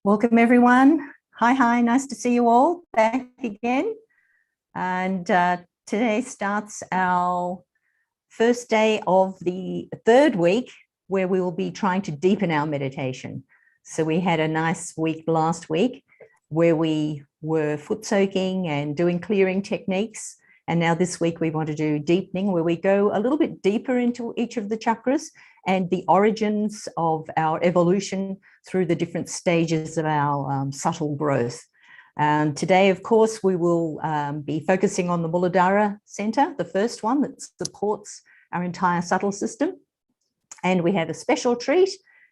Welcome everyone. Hi, nice to see you all back again. And today starts our first day of the third week where we will be trying to deepen our meditation. So we had a nice week last week where we were foot soaking and doing clearing techniques. And now this week we want to do deepening, where we go a little bit deeper into each of the chakras and the origins of our evolution through the different stages of our subtle growth. And today, of course, we will be focusing on the Muladhara Center, the first one that supports our entire subtle system. And we have a special treat,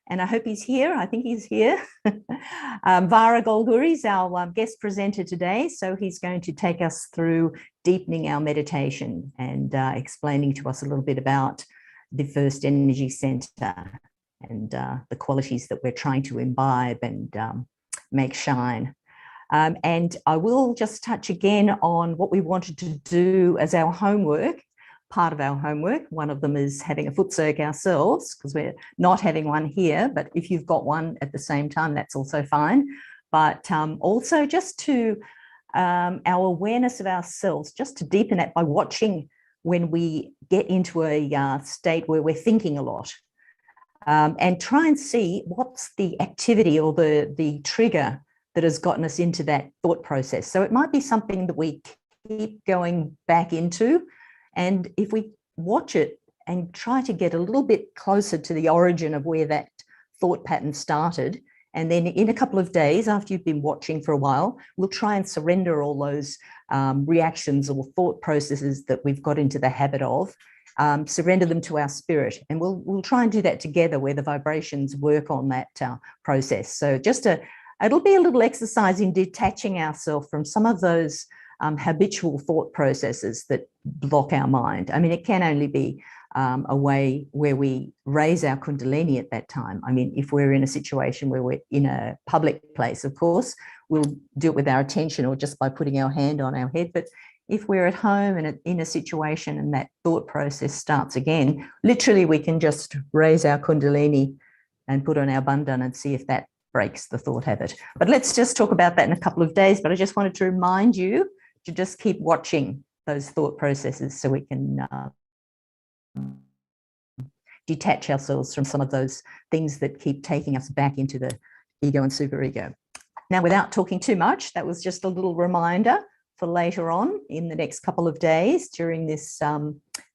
and I hope he's here. I think he's here. Vara Golguri is our guest presenter today. So he's going to take us through deepening our meditation and explaining to us a little bit about the first energy center and the qualities that we're trying to imbibe and make shine. And I will just touch again on what we wanted to do as our homework. Part of our homework, one of them is having a foot soak ourselves, because we're not having one here, but if you've got one at the same time, that's also fine. But also just to our awareness of ourselves, just to deepen that by watching when we get into a state where we're thinking a lot, and try and see what's the activity or the trigger that has gotten us into that thought process. So it might be something that we keep going back into. And if we watch it and try to get a little bit closer to the origin of where that thought pattern started, and then in a couple of days after you've been watching for a while, we'll try and surrender all those reactions or thought processes that we've got into the habit of, surrender them to our spirit. And we'll try and do that together, where the vibrations work on that process. So it'll be a little exercise in detaching ourselves from some of those habitual thought processes that block our mind. I mean, it can only be a way where we raise our kundalini at that time. I mean, if we're in a situation where we're in a public place, of course, we'll do it with our attention or just by putting our hand on our head. But if we're at home and in a situation and that thought process starts again, literally we can just raise our kundalini and put on our bandhan and see if that breaks the thought habit. But let's just talk about that in a couple of days. But I just wanted to remind you to just keep watching those thought processes so we can detach ourselves from some of those things that keep taking us back into the ego and superego. Now, without talking too much, that was just a little reminder for later on in the next couple of days during this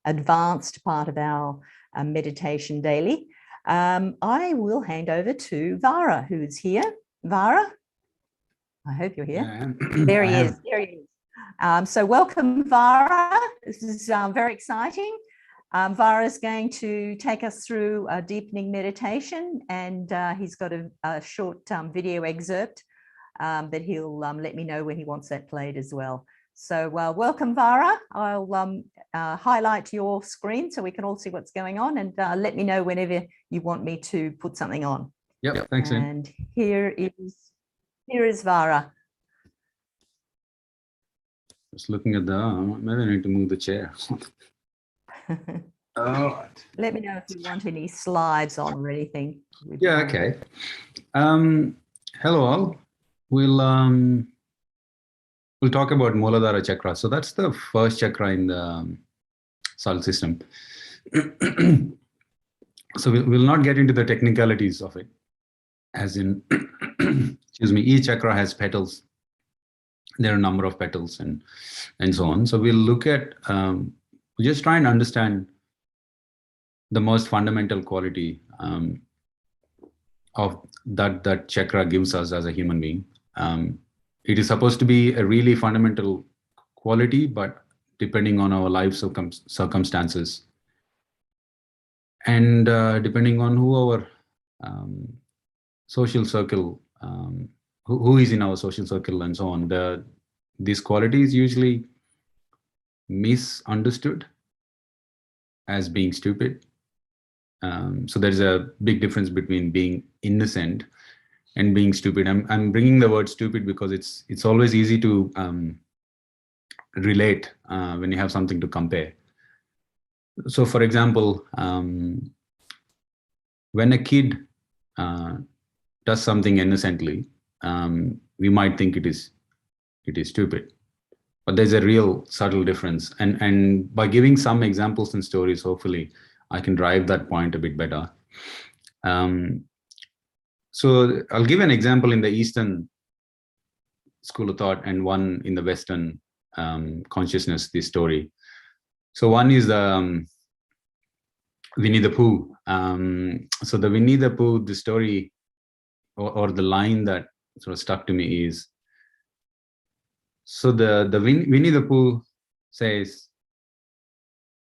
advanced part of our meditation daily. I will hand over to Vara, who's here. Vara, I hope you're here. There he is. There he is. So welcome, Vara. This is very exciting. Vara is going to take us through a deepening meditation, and he's got a short video excerpt that he'll let me know when he wants that played as well. So welcome, Vara. I'll highlight your screen so we can all see what's going on, and let me know whenever you want me to put something on. Yep, thanks. And here is Vara. Just looking at maybe I need to move the chair. All right. Let me know if you want any slides on or anything. Yeah, okay. Hello all. We'll talk about Muladhara Chakra. So that's the first chakra in the solar system. So we'll not get into the technicalities of it, as in, excuse me, each chakra has petals. There are a number of petals and so on. So we'll look at, we'll just try and understand the most fundamental quality of that chakra gives us as a human being. It is supposed to be a really fundamental quality, but depending on our life circumstances and depending on who our social circle, who is in our social circle and so on, this quality is usually misunderstood as being stupid. So there's a big difference between being innocent and being stupid. I'm bringing the word stupid because it's always easy to relate when you have something to compare. So for example, when a kid does something innocently, we might think it is stupid. But there's a real subtle difference. And by giving some examples and stories, hopefully I can drive that point a bit better. So I'll give an example in the Eastern school of thought and one in the Western consciousness, this story. So one is Winnie the Pooh. So the Winnie the Pooh, the story or the line that sort of stuck to me is, so the Winnie the Pooh says,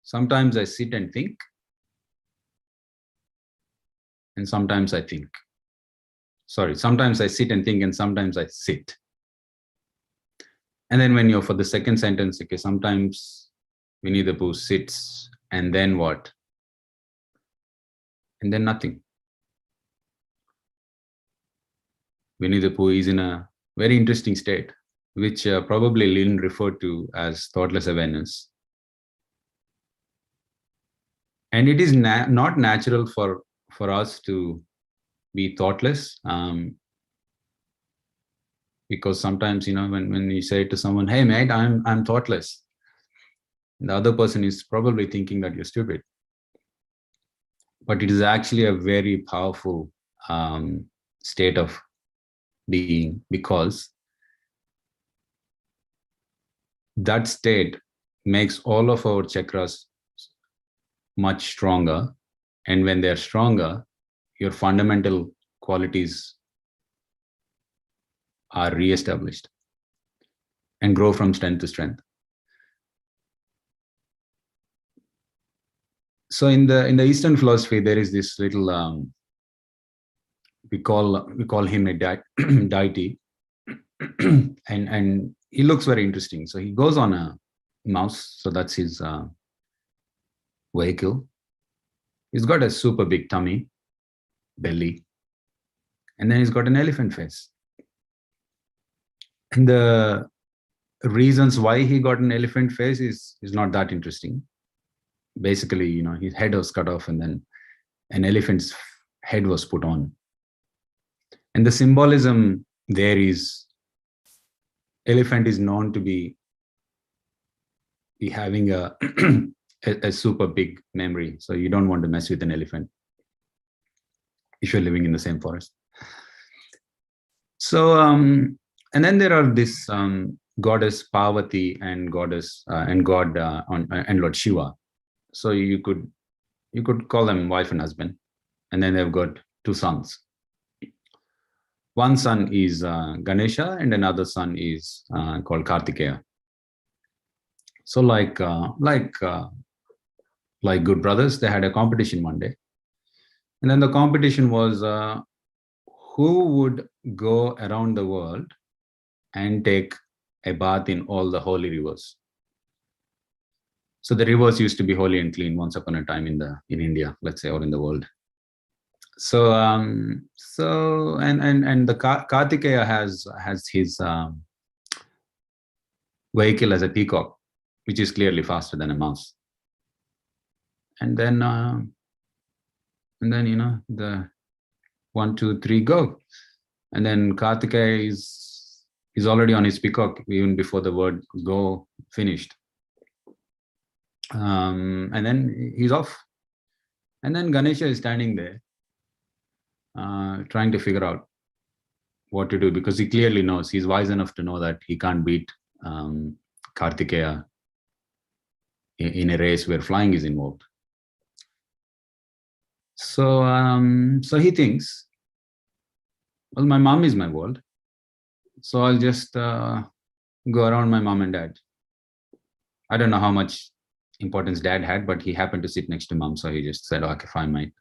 sometimes I sit and think, and sometimes I think. Sorry, sometimes I sit and think, and sometimes I sit. And then when you're for the second sentence, okay, sometimes Winnie the Pooh sits, and then what? And then nothing. Winnie the Pooh is in a very interesting state, which probably Lynn referred to as thoughtless awareness. And it is not natural for us to be thoughtless, because sometimes, when you say to someone, hey mate, I'm thoughtless, the other person is probably thinking that you're stupid. But it is actually a very powerful state of being, because that state makes all of our chakras much stronger. And when they're stronger, your fundamental qualities are reestablished and grow from strength to strength. So in the Eastern philosophy, there is this little we call him a deity, and he looks very interesting. So he goes on a mouse, so that's his vehicle. He's got a super big tummy, belly, and then he's got an elephant face. And the reasons why he got an elephant face is not that interesting. Basically, his head was cut off and then an elephant's head was put on. And the symbolism there is, elephant is known to be having a a super big memory. So you don't want to mess with an elephant if you're living in the same forest. So, and then there are this goddess Parvati and goddess and God and Lord Shiva. So you could call them wife and husband, and then they've got two sons. One son is Ganesha, and another son is called Kartikeya. So like good brothers, they had a competition one day, and then the competition was who would go around the world and take a bath in all the holy rivers. So the rivers used to be holy and clean once upon a time in India, let's say, or in the world. So and the Kartikeya has his vehicle as a peacock, which is clearly faster than a mouse. And then the 1, 2, 3 go, and then Kartikeya is already on his peacock even before the word go finished. And then he's off, and then Ganesha is standing there trying to figure out what to do, because he clearly knows, he's wise enough to know that he can't beat Kartikeya in a race where flying is involved. So so he thinks, well, my mom is my world, so I'll just go around my mom and dad. I don't know how much importance dad had, but he happened to sit next to mom, so he just said, okay, fine, mate,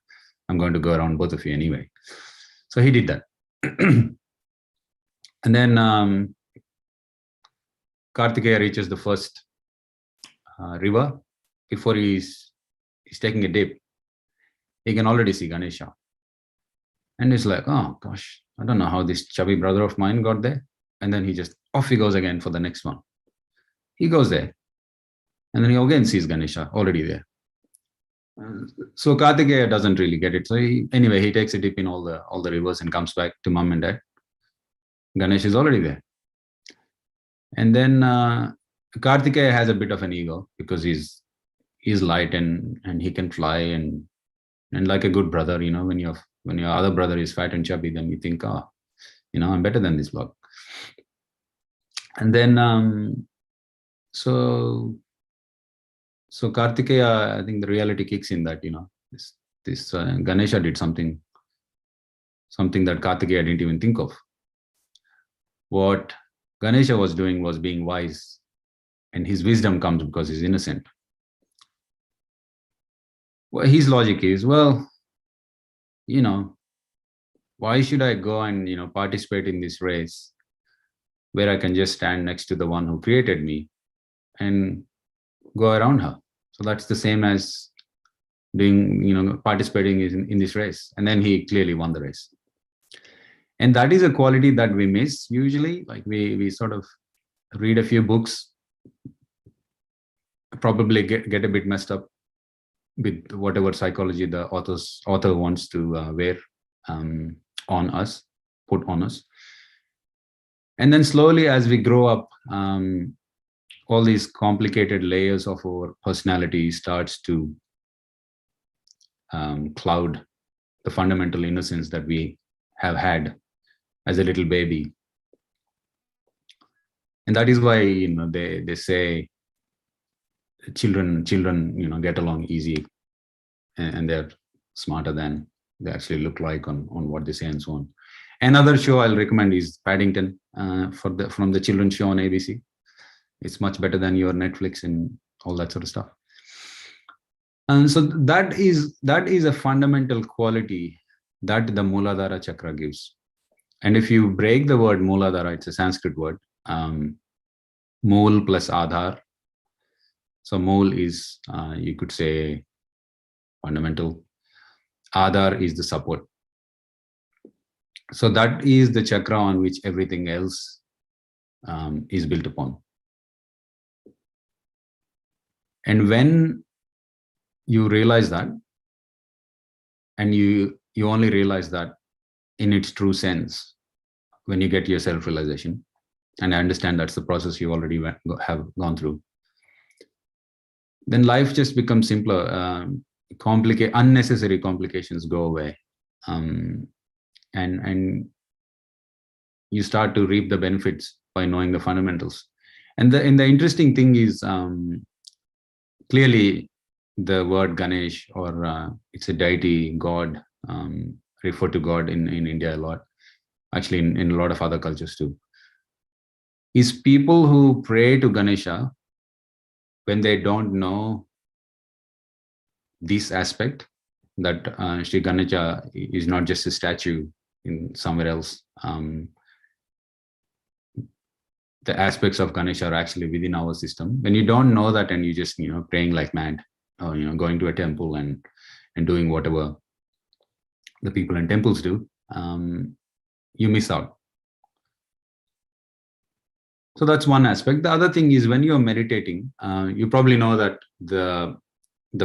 I'm going to go around both of you anyway. So he did that. And then Kartikeya reaches the first river. Before he's taking a dip, he can already see Ganesha. And he's like, oh gosh, I don't know how this chubby brother of mine got there. And then off he goes again for the next one. He goes there, and then he again sees Ganesha already there. So Kartikeya doesn't really get it. So he takes a dip in all the rivers and comes back to mom and dad. Ganesh is already there. And then Kartikeya has a bit of an ego because he's light and he can fly and like a good brother, when your other brother is fat and chubby, then you think, I'm better than this bloke. And then so Kartikeya, I think the reality kicks in that this Ganesha did something that Kartikeya didn't even think of. What Ganesha was doing was being wise, and his wisdom comes because he's innocent. Well, his logic is, why should I go and participate in this race where I can just stand next to the one who created me and go around her? So that's the same as doing, participating in this race. And then he clearly won the race. And that is a quality that we miss usually. Like we sort of read a few books, probably get a bit messed up with whatever psychology the author wants to put on us. And then slowly as we grow up, all these complicated layers of our personality starts to cloud the fundamental innocence that we have had as a little baby. And that is why they say children get along easy, and they're smarter than they actually look like on what they say and so on. Another show I'll recommend is Paddington, from the children's show on ABC. It's much better than your Netflix and all that sort of stuff. And so that is a fundamental quality that the Muladhara chakra gives. And if you break the word Muladhara, it's a Sanskrit word, Mool plus Adhar. So Mool is, you could say, fundamental. Adhar is the support. So that is the chakra on which everything else is built upon. And when you realize that, and you only realize that in its true sense when you get your self-realization, and I understand that's the process you already have gone through, then life just becomes simpler. Unnecessary complications go away, and you start to reap the benefits by knowing the fundamentals. And the interesting thing is, clearly the word Ganesh, or it's a deity, God, refer to God in India a lot, actually in a lot of other cultures too, is people who pray to Ganesha when they don't know this aspect, that Sri Ganesha is not just a statue in somewhere else. The aspects of Ganesha are actually within our system. When you don't know that and you just praying like mad, or going to a temple and doing whatever the people in temples do, you miss out. So that's one aspect. The other thing is, when you're meditating, you probably know that the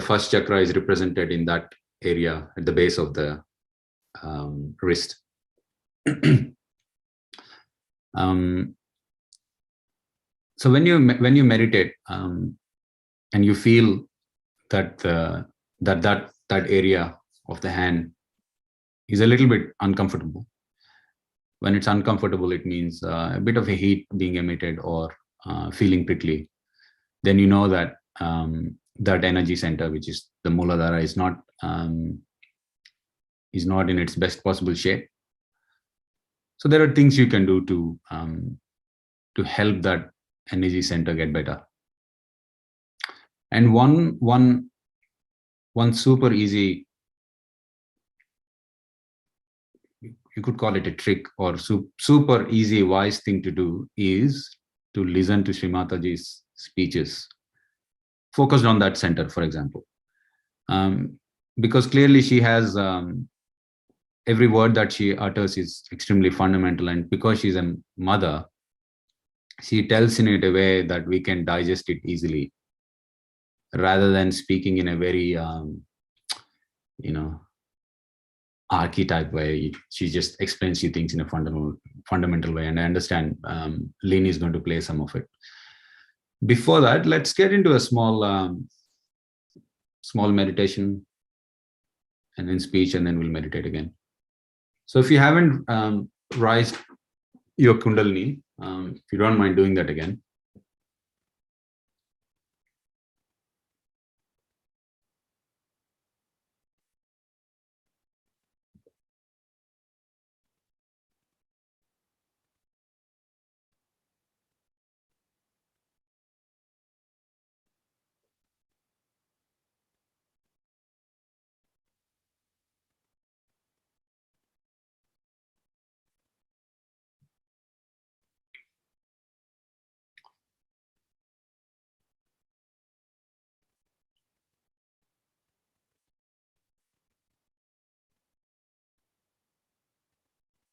first chakra is represented in that area at the base of the wrist. So when you meditate, and you feel that that area of the hand is a little bit uncomfortable. When it's uncomfortable, it means a bit of a heat being emitted, or feeling prickly. Then you know that that energy center, which is the Muladhara, is not in its best possible shape. So there are things you can do to help that energy center get better. And one super easy, you could call it a trick, or super easy wise thing to do, is to listen to Sri Mataji's speeches focused on that center, for example, because clearly she has every word that she utters is extremely fundamental, and because she's a mother, she tells in it a way that we can digest it easily, rather than speaking in a very archetype way. She just explains you things in a fundamental way, and I understand Lynn is going to play some of it. Before that, let's get into a small meditation, and then speech, and then we'll meditate again. So if you haven't raised your Kundalini, if you don't mind doing that again.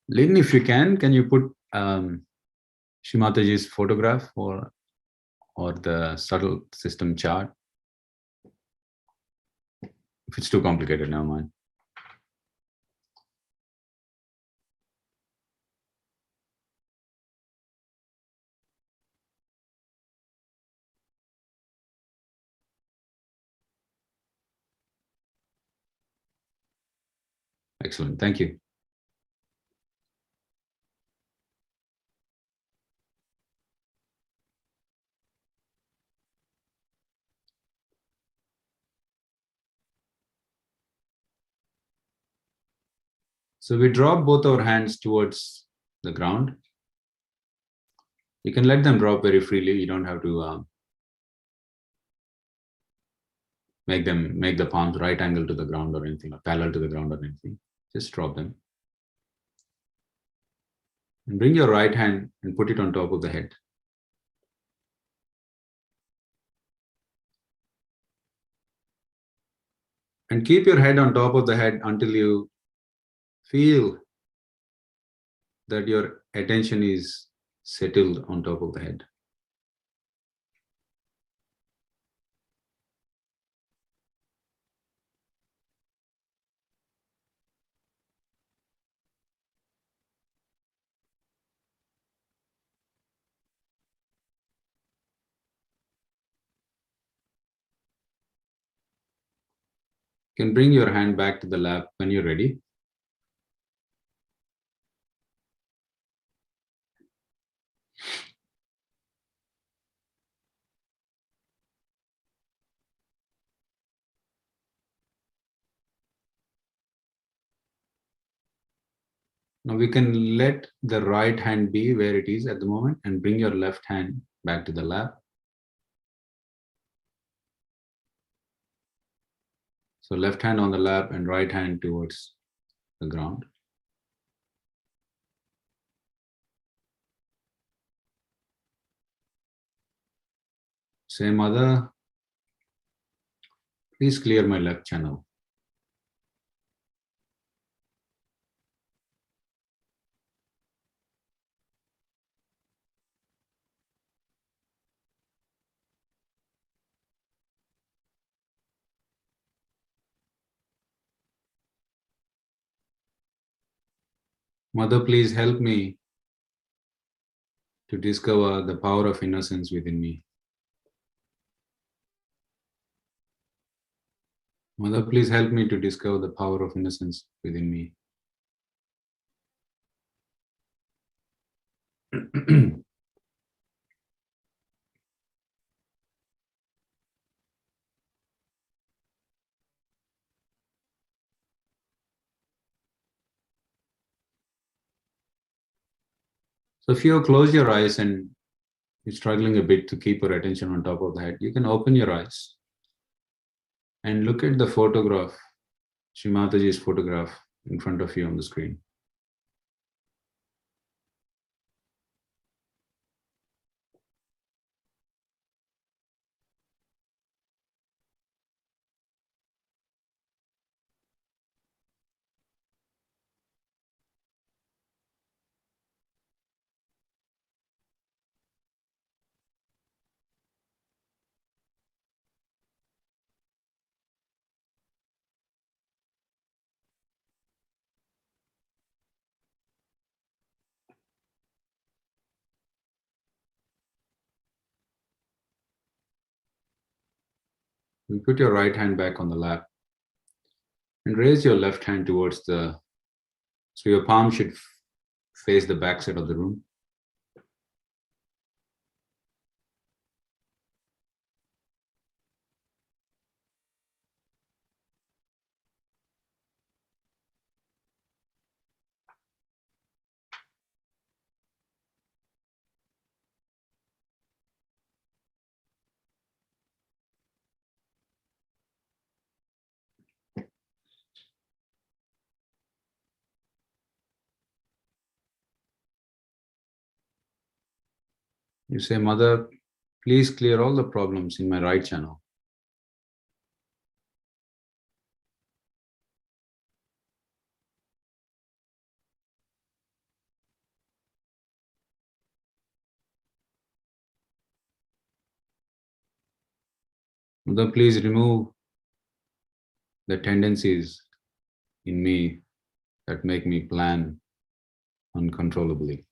Lynn, if you can you put Shrimataji's photograph or the subtle system chart? If it's too complicated, never mind. Excellent, thank you. So we drop both our hands towards the ground. You can let them drop very freely. You don't have to make the palms right angle to the ground or anything, or parallel to the ground or anything. Just drop them. And bring your right hand and put it on top of the head. And keep your head on top of the head until you feel that your attention is settled on top of the head. You can bring your hand back to the lap when you're ready. Now we can let the right hand be where it is at the moment and bring your left hand back to the lap. So left hand on the lap and right hand towards the ground. Say, Mother, please clear my left channel. Mother, please help me to discover the power of innocence within me. Mother, please help me to discover the power of innocence within me. So if you close your eyes and you're struggling a bit to keep your attention on top of the head, you can open your eyes and look at the photograph, Shrimataji's photograph in front of you on the screen. You put your right hand back on the lap and raise your left hand towards so your palm should face the back side of the room. You say, Mother, please clear all the problems in my right channel. Mother, please remove the tendencies in me that make me plan uncontrollably.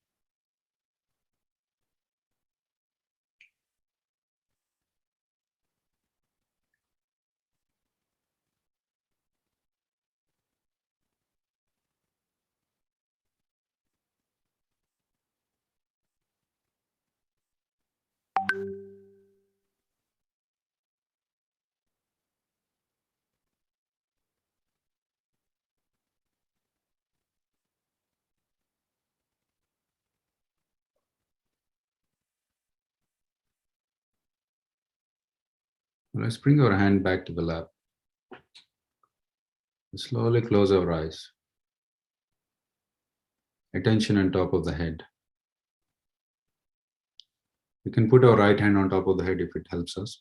Let's bring our hand back to the lap. Slowly close our eyes. Attention on top of the head. We can put our right hand on top of the head if it helps us.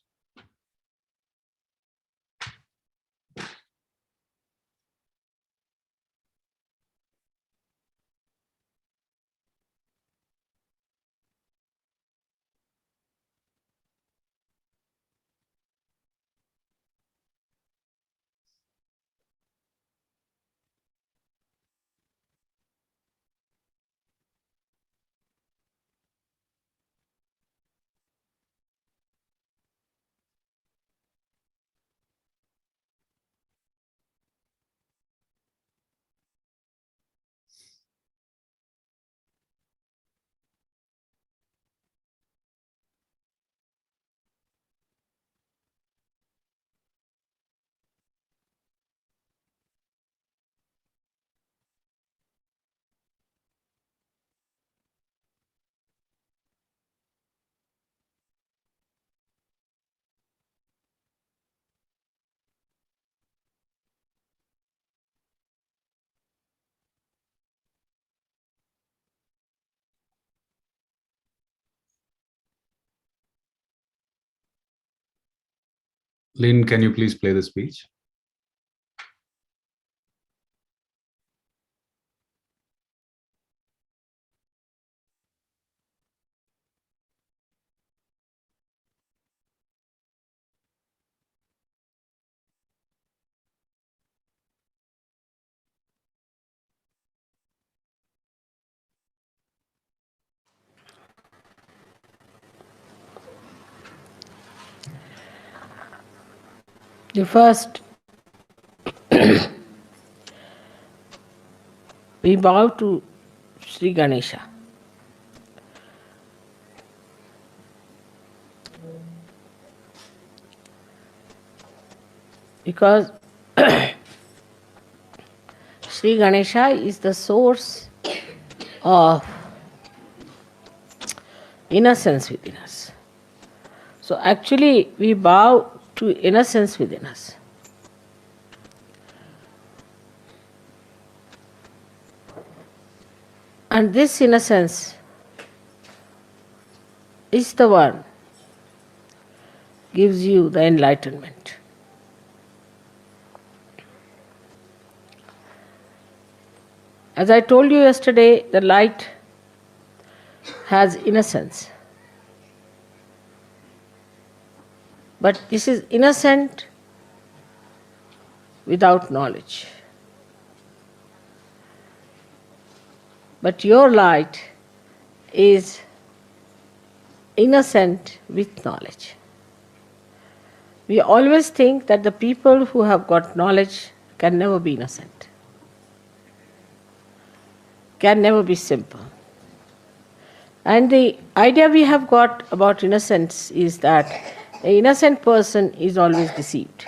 Lynn, can you please play the speech? The first, we bow to Sri Ganesha. Because Sri Ganesha is the source of innocence within us. So actually we bow to innocence within us. And this innocence is the one gives you the enlightenment. As I told you yesterday, the light has innocence. But this is innocent without knowledge. But your light is innocent with knowledge. We always think that the people who have got knowledge can never be innocent, can never be simple. And the idea we have got about innocence is that an innocent person is always deceived,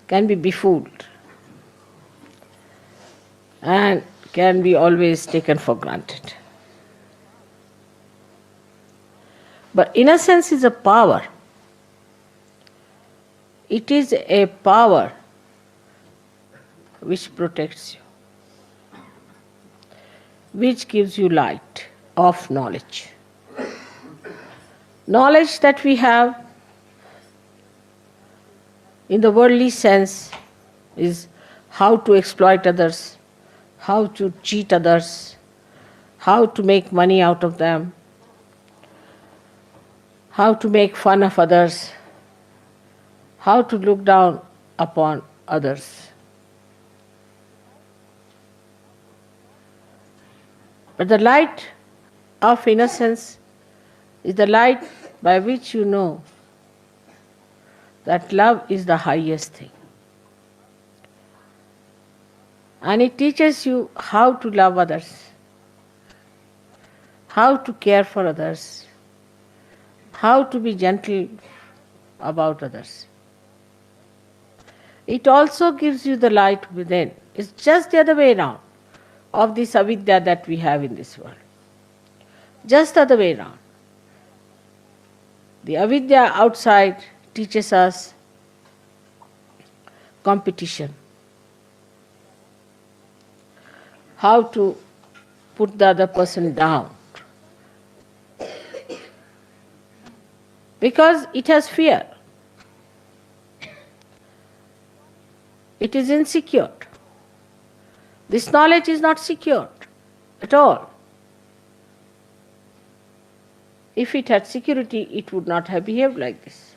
can be befooled, and can be always taken for granted. But innocence is a power. It is a power which protects you, which gives you light of knowledge. Knowledge that we have in the worldly sense is how to exploit others, how to cheat others, how to make money out of them, how to make fun of others, how to look down upon others. But the light of innocence is the light by which you know that love is the highest thing. And it teaches you how to love others, how to care for others, how to be gentle about others. It also gives you the light within. It's just the other way around of this avidya that we have in this world. Just the other way around. The avidya outside teaches us competition, how to put the other person down, because it has fear. It is insecure. This knowledge is not secure at all. If it had security, it would not have behaved like this.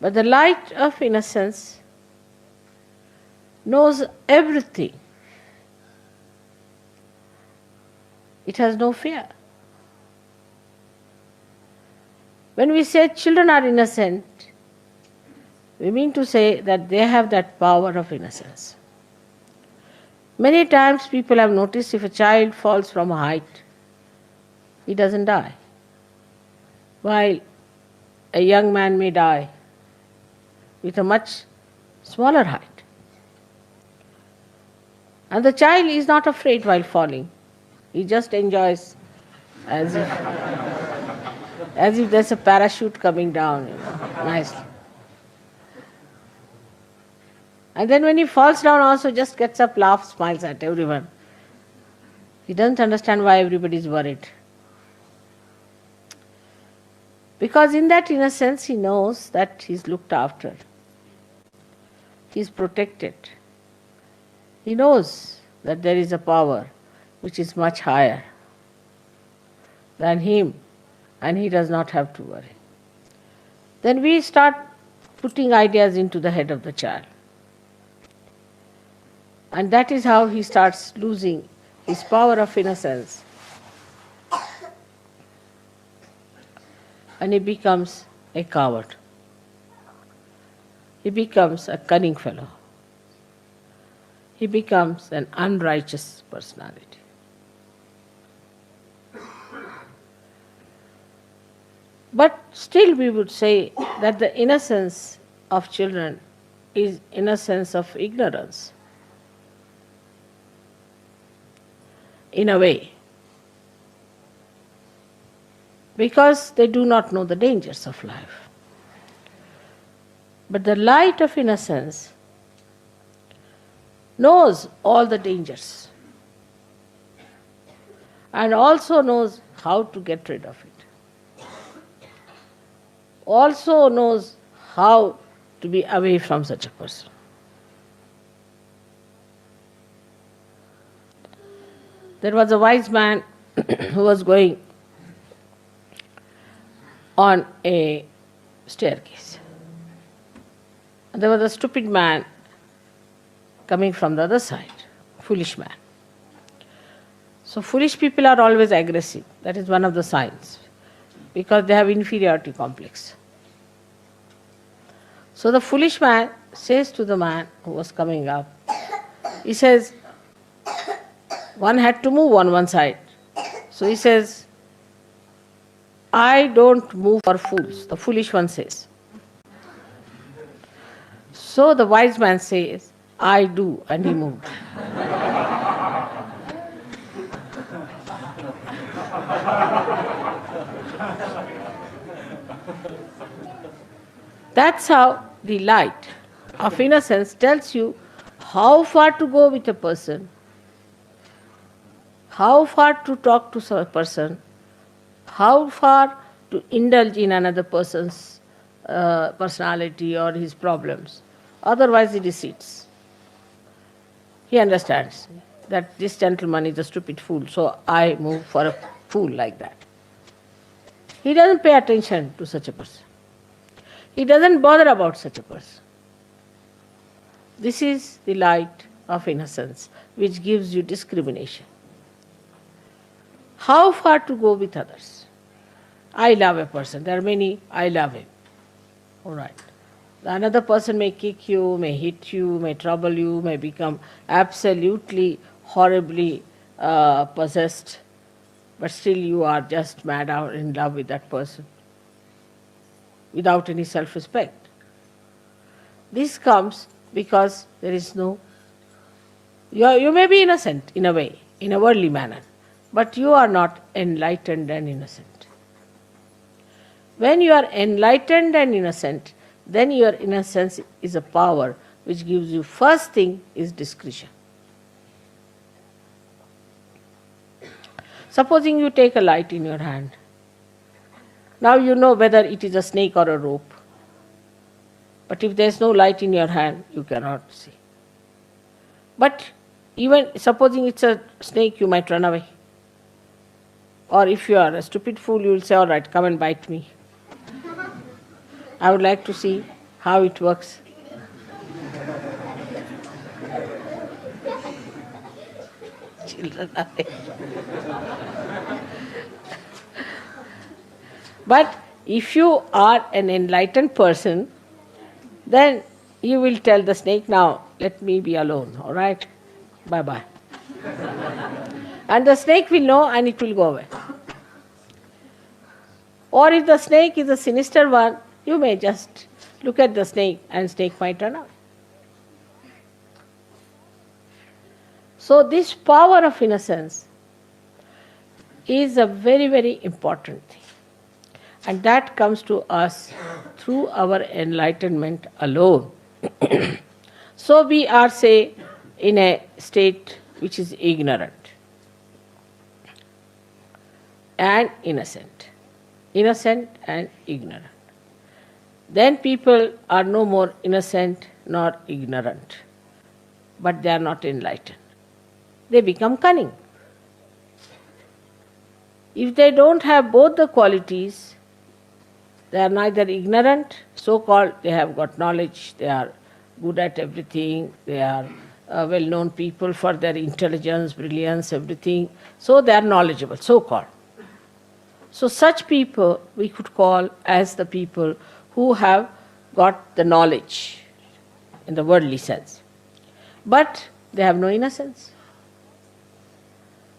But the light of innocence knows everything. It has no fear. When we say children are innocent, we mean to say that they have that power of innocence. Many times people have noticed if a child falls from a height, he doesn't die, while a young man may die with a much smaller height. And the child is not afraid while falling. He just enjoys as if there's a parachute coming down, nicely. And then when he falls down also just gets up, laughs, smiles at everyone. He doesn't understand why everybody is worried. Because in that innocence he knows that he's looked after. He's protected. He knows that there is a power which is much higher than him, and he does not have to worry. Then we start putting ideas into the head of the child. And that is how he starts losing his power of innocence. And he becomes a coward. He becomes a cunning fellow. He becomes an unrighteous personality. But still we would say that the innocence of children is innocence of ignorance. In a way, because they do not know the dangers of life. But the light of innocence knows all the dangers and also knows how to get rid of it. Also knows how to be away from such a person. There was a wise man who was going on a staircase. There was a stupid man coming from the other side, foolish man. So foolish people are always aggressive. That is one of the signs. because they have inferiority complex. So the foolish man says to the man who was coming up, he says, one had to move on one side. So he says, I don't move for fools, the foolish one says. So the wise man says, I do, and he moved. That's how the light of innocence tells you how far to go with a person, how far to talk to a person, how far to indulge in another person's personality or his problems. Otherwise he deceits. He understands that this gentleman is a stupid fool, so I move for a fool like that. He doesn't pay attention to such a person. He doesn't bother about such a person. This is the light of innocence which gives you discrimination. How far to go with others? I love a person. There are many, I love him. All right. Another person may kick you, may hit you, may trouble you, may become absolutely, horribly possessed, but still you are just mad or in love with that person without any self-respect. This comes because there is no... You may be innocent in a way, in a worldly manner, but you are not enlightened and innocent. When you are enlightened and innocent, then your innocence is a power which gives you, first thing is discretion. Supposing you take a light in your hand. Now you know whether it is a snake or a rope. But if there is no light in your hand, you cannot see. But even supposing it's a snake, you might run away. Or if you are a stupid fool, you will say, all right, come and bite me. I would like to see how it works. Children are there. But if you are an enlightened person, then you will tell the snake, now let me be alone, all right? Bye-bye. And the snake will know and it will go away. Or if the snake is a sinister one, you may just look at the snake and snake might run away. So this power of innocence is a very, very important thing. And that comes to us through our enlightenment alone. So we are, say, in a state which is ignorant and innocent. Innocent and ignorant. Then people are no more innocent nor ignorant, but they are not enlightened. They become cunning. If they don't have both the qualities, they are neither ignorant, so-called, they have got knowledge, they are good at everything, they are well-known people for their intelligence, brilliance, everything, so they are knowledgeable, so-called. So such people we could call as the people who have got the knowledge in the worldly sense. But they have no innocence.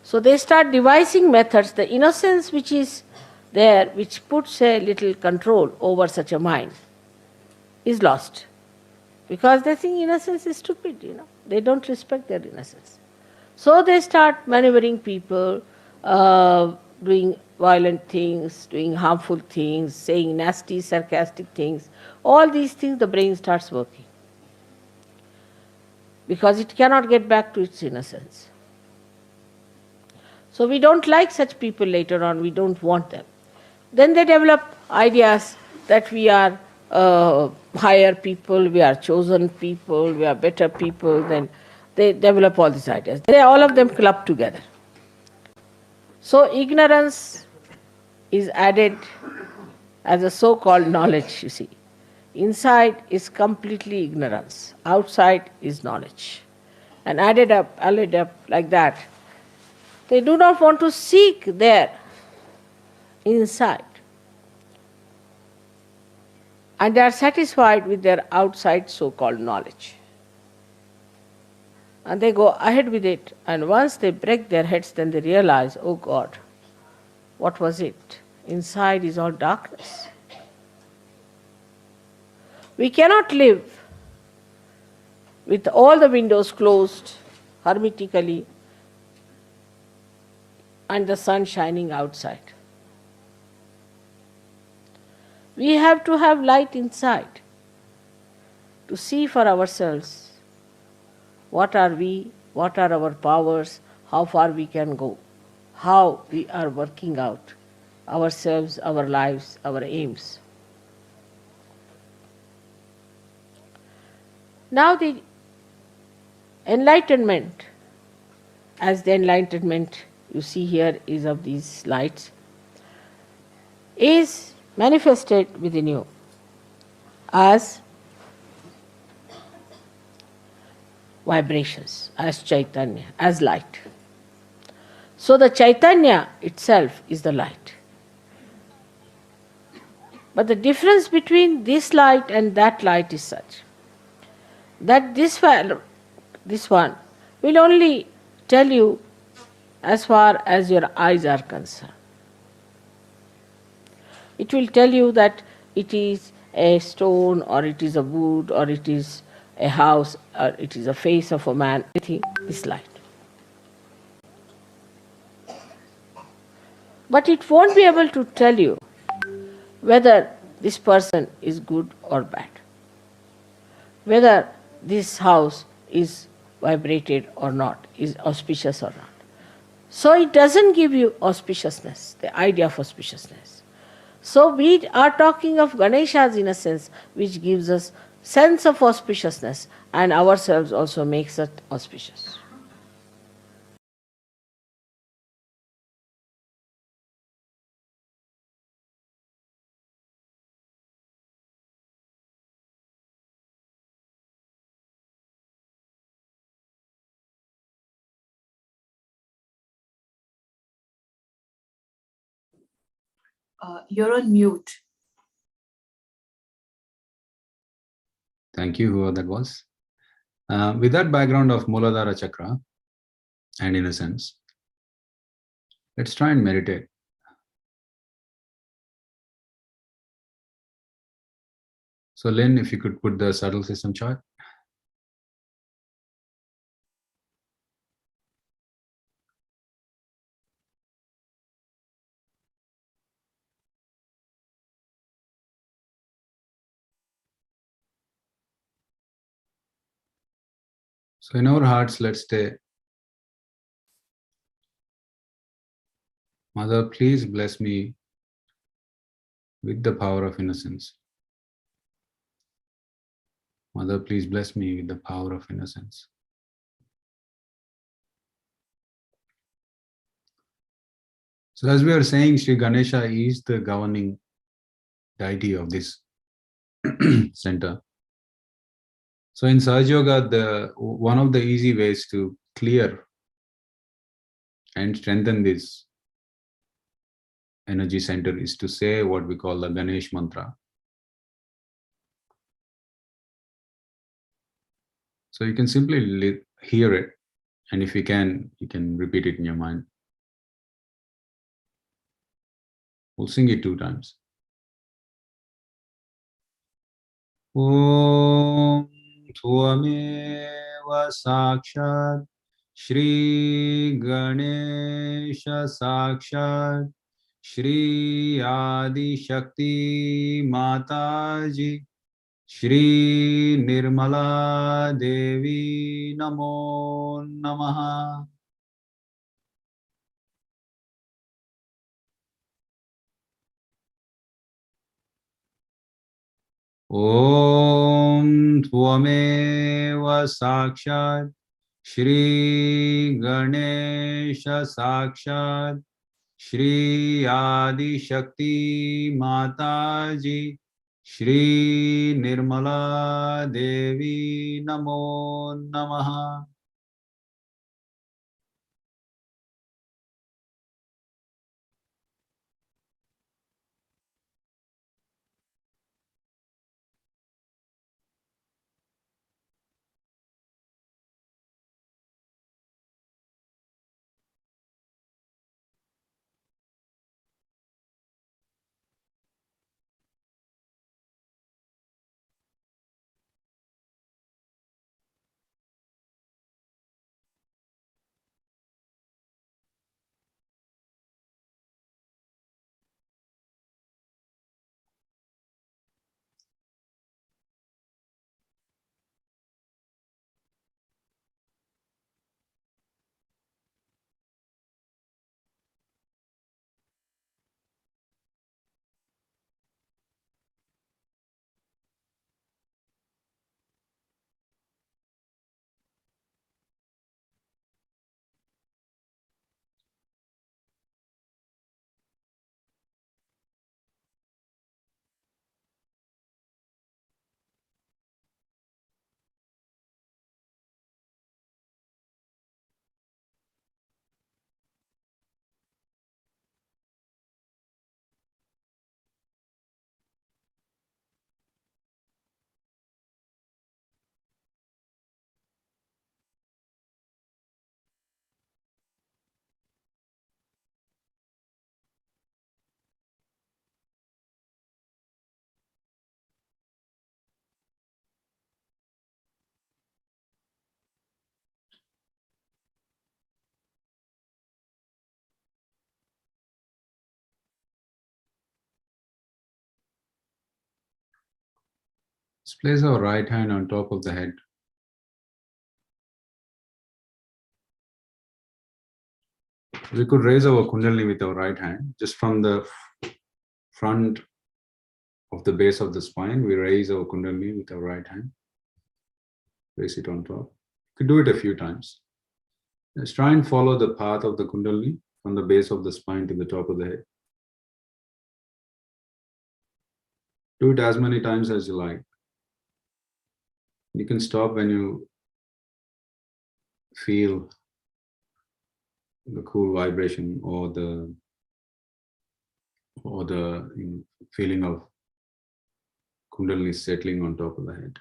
So they start devising methods, the innocence which is there, which puts a little control over such a mind, is lost. Because they think innocence is stupid, They don't respect their innocence. So they start maneuvering people, doing violent things, doing harmful things, saying nasty, sarcastic things. All these things the brain starts working. Because it cannot get back to its innocence. So we don't like such people later on, we don't want them. Then they develop ideas that we are higher people, we are chosen people, we are better people. Then they develop all these ideas. They all of them club together. So ignorance is added as a so-called knowledge, you see. Inside is completely ignorance, outside is knowledge. And added up like that. They do not want to seek there, inside. and they are satisfied with their outside so-called knowledge. And they go ahead with it, and once they break their heads, then they realize, oh God, what was it? Inside is all darkness. We cannot live with all the windows closed hermetically and the sun shining outside. We have to have light inside to see for ourselves what are we, what are our powers, how far we can go, how we are working out ourselves, our lives, our aims. Now the enlightenment, as the enlightenment you see here is of these lights, is manifested within you as vibrations, as Chaitanya, as light. So the Chaitanya itself is the light. But the difference between this light and that light is such that this one will only tell you as far as your eyes are concerned. It will tell you that it is a stone, or it is a wood, or it is a house, or it is a face of a man, everything is light. But it won't be able to tell you whether this person is good or bad, whether this house is vibrated or not, is auspicious or not. So it doesn't give you auspiciousness, the idea of auspiciousness. So we are talking of Ganesha's innocence, which gives us sense of auspiciousness, and ourselves also makes it auspicious. You're on mute. Thank you, whoever that was. With that background of Muladhara Chakra and innocence, let's try and meditate. So Lynn, if you could put the subtle system chart. So in our hearts, let's stay. Mother, please bless me with the power of innocence. Mother, please bless me with the power of innocence. So as we are saying, Sri Ganesha is the governing deity of this center. So in Sahaja Yoga, one of the easy ways to clear and strengthen this energy center is to say what we call the Ganesh Mantra. So you can simply hear it, and if you can repeat it in your mind. We'll sing it 2 times. Om Tvameva Sakshat Shri Ganesha Sakshat Shri Adi Shakti Mataji Shri Nirmala Devi Namo Namaha. Om Tvameva Sakshat Shri Ganesha Sakshat Shri Adi Shakti Mataji Shri Nirmala Devi Namo Namaha. Let's place our right hand on top of the head. We could raise our Kundalini with our right hand, just from the front of the base of the spine. We raise our Kundalini with our right hand. Place it on top. You could do it a few times. Let's try and follow the path of the Kundalini from the base of the spine to the top of the head. Do it as many times as you like. You can stop when you feel the cool vibration or the feeling of Kundalini settling on top of the head.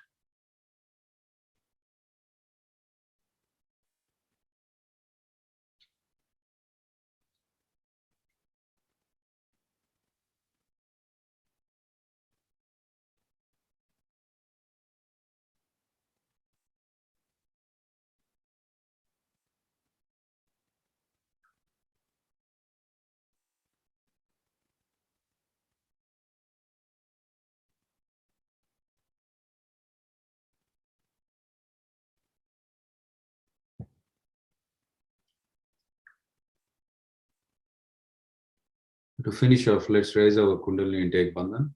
To finish off, let's raise our Kundalini and take Bandhan.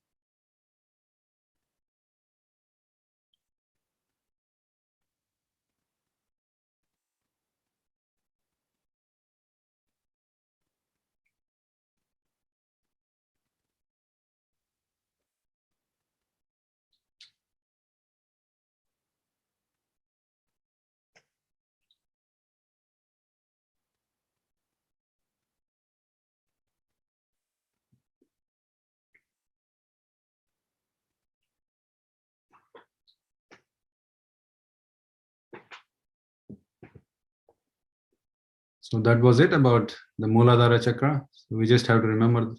So that was it about the Muladhara Chakra. So we just have to remember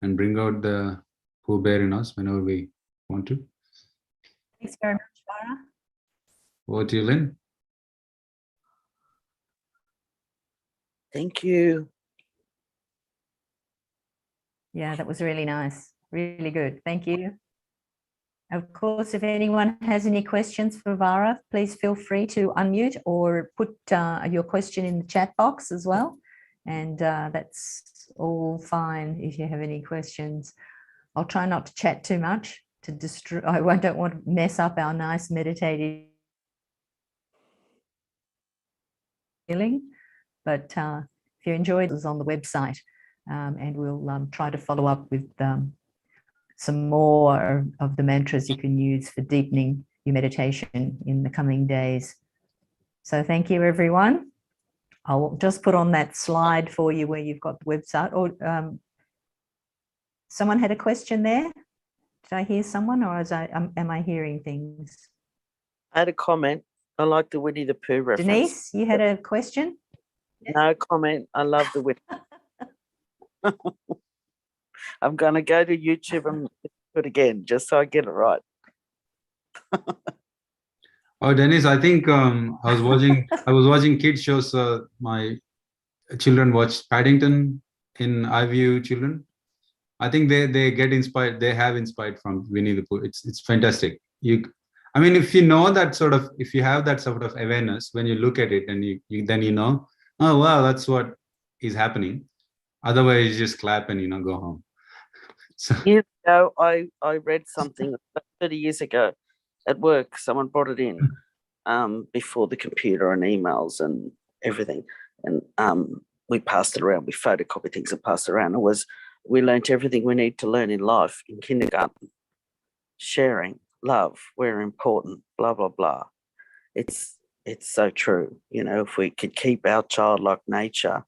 and bring out the Pooh Bear in us whenever we want to. Thanks very much, Vara. Over to you, Lynn. Thank you. Yeah, that was really nice. Really good. Thank you. Of course, if anyone has any questions for Vara, please feel free to unmute or put your question in the chat box as well. And that's all fine if you have any questions. I'll try not to chat too much to destroy. I don't want to mess up our nice meditative feeling. But if you enjoyed, it was on the website, and we'll try to follow up with some more of the mantras you can use for deepening your meditation in the coming days. So thank you, everyone. I'll just put on that slide for you where you've got the website. Or someone had a question there? Did I hear someone, or am I hearing things? I had a comment. I like the Winnie the Pooh reference. Denise, you had a question? No comment. I love the Winnie. I'm going to go to YouTube and do it again just so I get it right. Oh, Dennis, I think I was watching kids shows. My children watch Paddington in iView Children. I think they get inspired. They have inspired from Winnie the Pooh. It's fantastic. I mean, if you know that if you have that sort of awareness when you look at it, and then you know, oh wow, that's what is happening. Otherwise, you just clap and go home. So. Years ago, I read something 30 years ago at work. Someone brought it in before the computer and emails and everything, and we passed it around. We photocopied things and passed it around. We learnt everything we need to learn in life in kindergarten. Sharing, love, we're important, blah blah blah. It's so true. If we could keep our childlike nature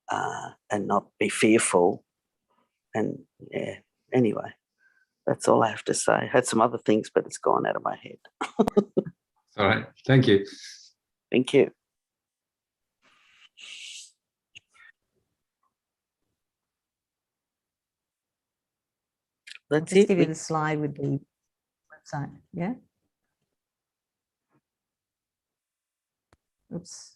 and not be fearful. And yeah, anyway, that's all I have to say. I had some other things, but it's gone out of my head. All right. Thank you. Thank you. That's I'll just it. give you the slide with the website. Yeah. Oops.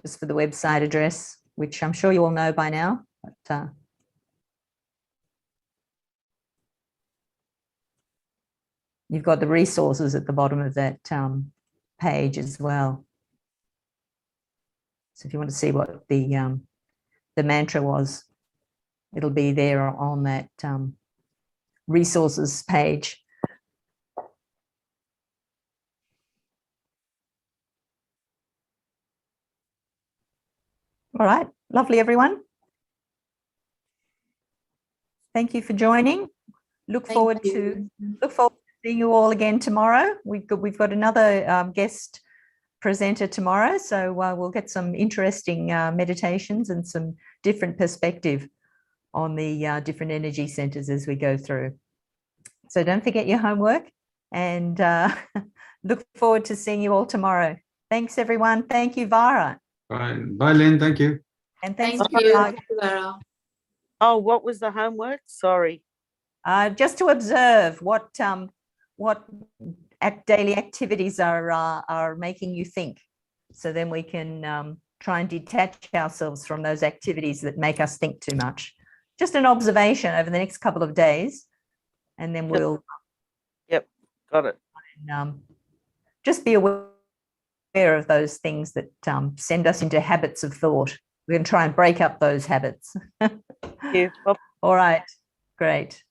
Just for the website address, which I'm sure you all know by now. But, you've got the resources at the bottom of that page as well. So if you want to see what the mantra was, it'll be there on that resources page. All right, lovely, everyone. Thank you for joining. Look forward to seeing you all again tomorrow. We've got another guest presenter tomorrow, so we'll get some interesting meditations and some different perspective on the different energy centers as we go through. So don't forget your homework, and look forward to seeing you all tomorrow. Thanks, everyone. Thank you, Vara. Bye, Lynn. Thank you. And thanks, Thank you. Chirag. Thank you, Vera. Oh, what was the homework? Sorry. Just to observe what daily activities are making you think, so then we can try and detach ourselves from those activities that make us think too much. Just an observation over the next couple of days, and then we'll Got it. just be aware of those things that send us into habits of thought. We're going to try and break up those habits. Yeah. All right, great.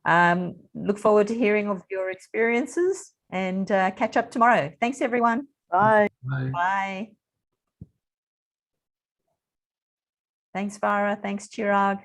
Look forward to hearing of your experiences, and catch up tomorrow. Thanks, everyone. Bye. Bye. Bye. Thanks, Vara. Thanks, Chirag.